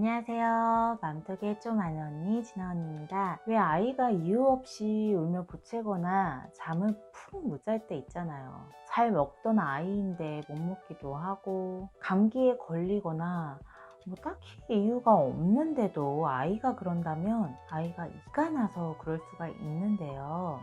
안녕하세요. 맘속에 좀 아는 언니 진아 언니입니다. 왜 아이가 이유 없이 울며 보채거나 잠을 푹 못 잘 때 있잖아요. 잘 먹던 아이인데 못 먹기도 하고 감기에 걸리거나 뭐 딱히 이유가 없는데도 아이가 그런다면 아이가 이가 나서 그럴 수가 있는데요.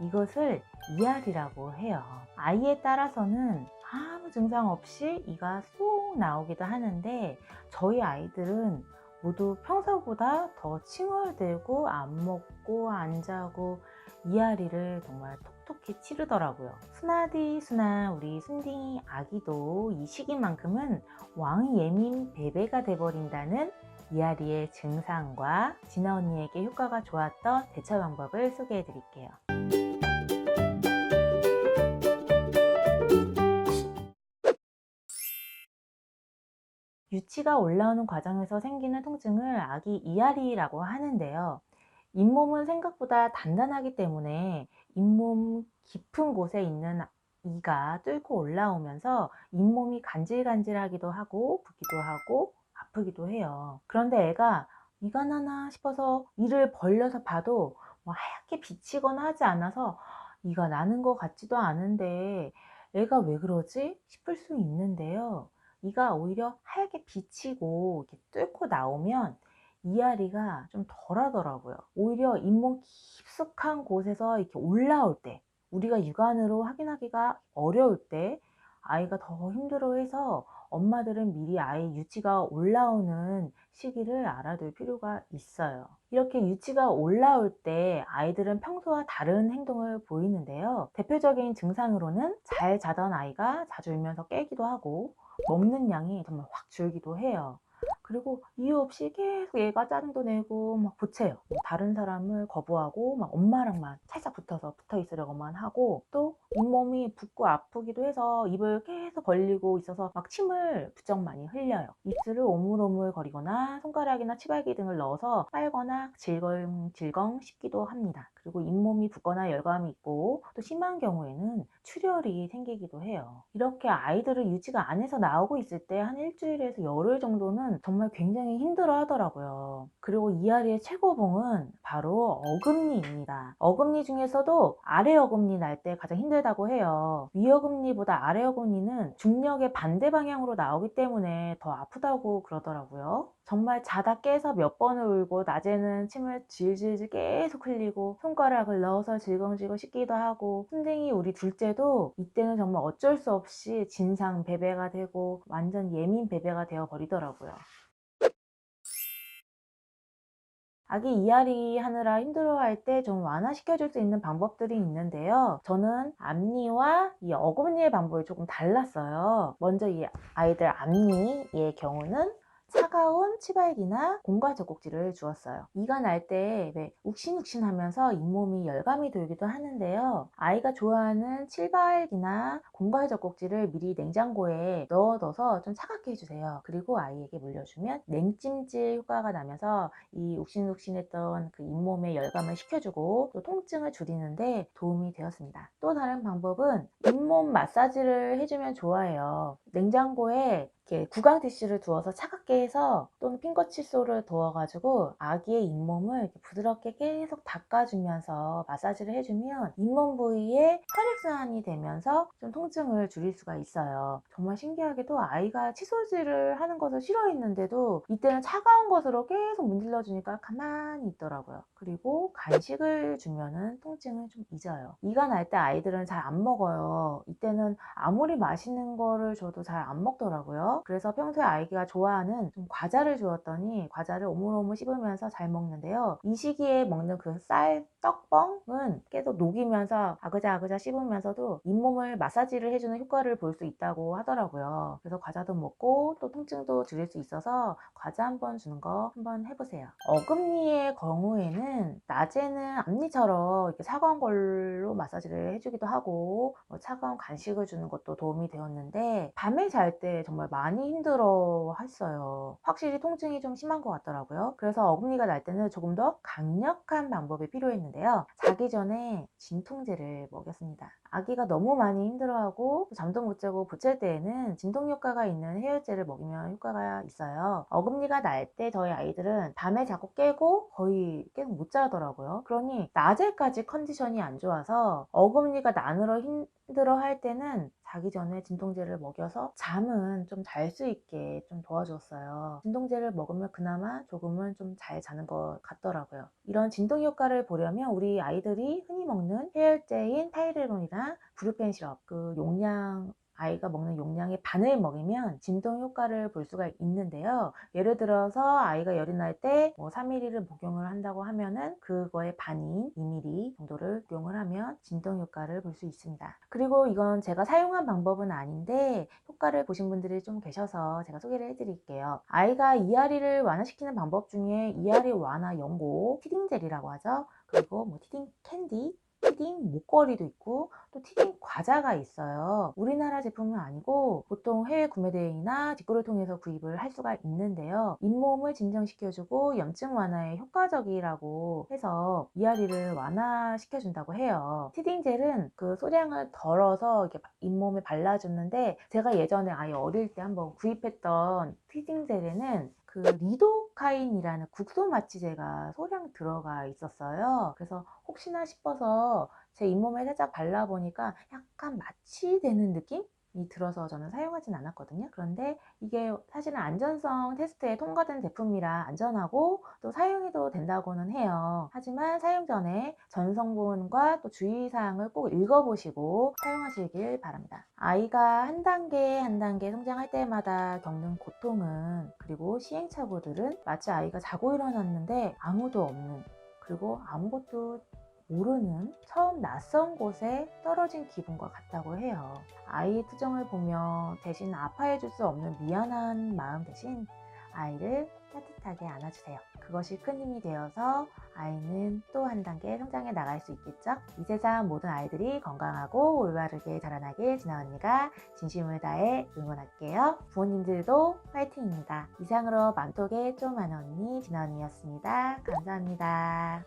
이것을 이알이라고 해요. 아이에 따라서는 아무 증상 없이 이가 쏙 나오기도 하는데 저희 아이들은 모두 평소보다 더 칭얼대고 안 먹고 안 자고 이앓이를 정말 톡톡히 치르더라고요. 순하디 순한 우리 순딩이 아기도 이 시기만큼은 왕예민 베베가 돼버린다는 이앓이의 증상과 진아 언니에게 효과가 좋았던 대처 방법을 소개해 드릴게요. 유치가 올라오는 과정에서 생기는 통증을 아기 이알이라고 하는데요. 잇몸은 생각보다 단단하기 때문에 잇몸 깊은 곳에 있는 이가 뚫고 올라오면서 잇몸이 간질간질하기도 하고 붓기도 하고 아프기도 해요. 그런데 애가 이가 나나 싶어서 이를 벌려서 봐도 뭐 하얗게 비치거나 하지 않아서 이가 나는 것 같지도 않은데 애가 왜 그러지 싶을 수 있는데요. 이가 오히려 하얗게 비치고 이렇게 뚫고 나오면 이앓이가 좀 덜하더라고요. 오히려 잇몸 깊숙한 곳에서 이렇게 올라올 때, 우리가 육안으로 확인하기가 어려울 때 아이가 더 힘들어해서 엄마들은 미리 아이 유치가 올라오는 시기를 알아둘 필요가 있어요. 이렇게 유치가 올라올 때 아이들은 평소와 다른 행동을 보이는데요. 대표적인 증상으로는 잘 자던 아이가 자주 울면서 깨기도 하고 먹는 양이 정말 확 줄기도 해요. 그리고 이유 없이 계속 얘가 짜증도 내고 막 보채요. 다른 사람을 거부하고 막 엄마랑만 살짝 붙어 있으려고만 하고, 또 잇몸이 붓고 아프기도 해서 입을 계속 벌리고 있어서 막 침을 부쩍 많이 흘려요. 입술을 오물오물 거리거나 손가락이나 치발기 등을 넣어서 빨거나 질겅질겅 씹기도 합니다. 그리고 잇몸이 붓거나 열감이 있고 또 심한 경우에는 출혈이 생기기도 해요. 이렇게 아이들을 유치가 안에서 나오고 있을 때 한 일주일에서 열흘 정도는 정말 굉장히 힘들어 하더라고요. 그리고 이앓이의 최고봉은 바로 어금니입니다. 어금니 중에서도 아래 어금니 날 때 가장 힘들다고 해요. 위 어금니보다 아래 어금니는 중력의 반대 방향으로 나오기 때문에 더 아프다고 그러더라고요. 정말 자다 깨서 몇 번을 울고 낮에는 침을 질질질 계속 흘리고 손가락을 넣어서 질겅질겅 씻기도 하고, 순댕이 우리 둘째도 이때는 정말 어쩔 수 없이 진상 베베가 되고 완전 예민 베베가 되어 버리더라고요. 아기 이앓이 하느라 힘들어할 때 좀 완화시켜줄 수 있는 방법들이 있는데요. 저는 앞니와 이 어금니의 방법이 조금 달랐어요. 먼저 이 아이들 앞니의 경우는 차가운 치발기나 공과 젖꼭지를 주었어요. 이가 날 때 왜 욱신욱신하면서 잇몸이 열감이 돌기도 하는데요. 아이가 좋아하는 치발기나 공과 젖꼭지를 미리 냉장고에 넣어둬서 좀 차갑게 해주세요. 그리고 아이에게 물려주면 냉찜질 효과가 나면서 이 욱신욱신했던 그 잇몸의 열감을 식혀주고 또 통증을 줄이는데 도움이 되었습니다. 또 다른 방법은 잇몸 마사지를 해주면 좋아해요. 냉장고에 이렇게 구강 티슈를 두어서 차갑게 해서, 또는 핑거 칫솔을 두어가지고 아기의 잇몸을 이렇게 부드럽게 계속 닦아주면서 마사지를 해주면 잇몸 부위에 혈액순환이 되면서 좀 통증을 줄일 수가 있어요. 정말 신기하게도 아이가 칫솔질을 하는 것을 싫어했는데도 이때는 차가운 것으로 계속 문질러 주니까 가만히 있더라고요. 그리고 간식을 주면은 통증을 좀 잊어요. 이가 날 때 아이들은 잘 안 먹어요. 이때는 아무리 맛있는 거를 줘도 잘 안 먹더라고요. 그래서 평소에 아이가 좋아하는 좀 과자를 주었더니 과자를 오물오물 씹으면서 잘 먹는데요. 이 시기에 먹는 그 쌀 떡뻥은 계속 녹이면서 아그자 씹으면서도 잇몸을 마사지를 해주는 효과를 볼 수 있다고 하더라고요. 그래서 과자도 먹고 또 통증도 줄일 수 있어서 과자 한번 주는 거 한번 해보세요. 어금니의 경우에는 낮에는 앞니처럼 이렇게 차가운 걸로 마사지를 해주기도 하고 차가운 간식을 주는 것도 도움이 되었는데, 밤에 잘 때 정말 많이 힘들어 했어요. 확실히 통증이 좀 심한 것 같더라고요. 그래서 어금니가 날 때는 조금 더 강력한 방법이 필요했는데요. 자기 전에 진통제를 먹였습니다. 아기가 너무 많이 힘들어하고 잠도 못 자고 보챌 때에는 진통 효과가 있는 해열제를 먹이면 효과가 있어요. 어금니가 날 때 저희 아이들은 밤에 자꾸 깨고 거의 계속 못 자더라고요. 그러니 낮에까지 컨디션이 안 좋아서 어금니가 나느라 힘들어 할 때는 자기 전에 진통제를 먹여서 잠은 좀 잘 수 있게 좀 도와줬어요. 진통제를 먹으면 그나마 조금은 좀 잘 자는 것 같더라고요. 이런 진통 효과를 보려면 우리 아이들이 흔히 먹는 해열제인 타이레놀이나 브루펜 시럽, 그 용량 아이가 먹는 용량의 반을 먹이면 진통 효과를 볼 수가 있는데요. 예를 들어서 아이가 열이 날 때 뭐 3ml를 복용을 한다고 하면은 그거의 반인 2ml 정도를 복용을 하면 진통 효과를 볼 수 있습니다. 그리고 이건 제가 사용한 방법은 아닌데 효과를 보신 분들이 좀 계셔서 제가 소개를 해드릴게요. 아이가 이앓이를 완화시키는 방법 중에 이앓이 완화 연고, 티딩젤이라고 하죠. 그리고 뭐 티딩 캔디, 티딩 목걸이도 있고 또 티딩 과자가 있어요. 우리나라 제품은 아니고 보통 해외 구매 대행이나 직구를 통해서 구입을 할 수가 있는데요. 잇몸을 진정시켜주고 염증 완화에 효과적이라고 해서 이앓이를 완화시켜준다고 해요. 티딩 젤은 그 소량을 덜어서 이렇게 잇몸에 발라주는데 제가 예전에 아이 어릴 때 한번 구입했던 티딩 젤에는 그 리도카인이라는 국소 마취제가 소량 들어가 있었어요. 그래서 혹시나 싶어서 제 잇몸에 살짝 발라보니까 약간 마취되는 느낌이 들어서 저는 사용하진 않았거든요. 그런데 이게 사실은 안전성 테스트에 통과된 제품이라 안전하고 또 사용해도 된다고는 해요. 하지만 사용 전에 전 성분과 또 주의사항을 꼭 읽어보시고 사용하시길 바랍니다. 아이가 한 단계 한 단계 성장할 때마다 겪는 고통은 그리고 시행착오들은 마치 아이가 자고 일어났는데 아무도 없는 그리고 아무것도 모르는 처음 낯선 곳에 떨어진 기분과 같다고 해요. 아이의 투정을 보며 대신 아파해 줄 수 없는 미안한 마음 대신 아이를 따뜻하게 안아주세요. 그것이 큰 힘이 되어서 아이는 또 한 단계 성장해 나갈 수 있겠죠? 이 세상 모든 아이들이 건강하고 올바르게 자라나길 진아 언니가 진심을 다해 응원할게요. 부모님들도 파이팅입니다. 이상으로 맘톡의 좀 아는 언니 진아 언니였습니다. 감사합니다.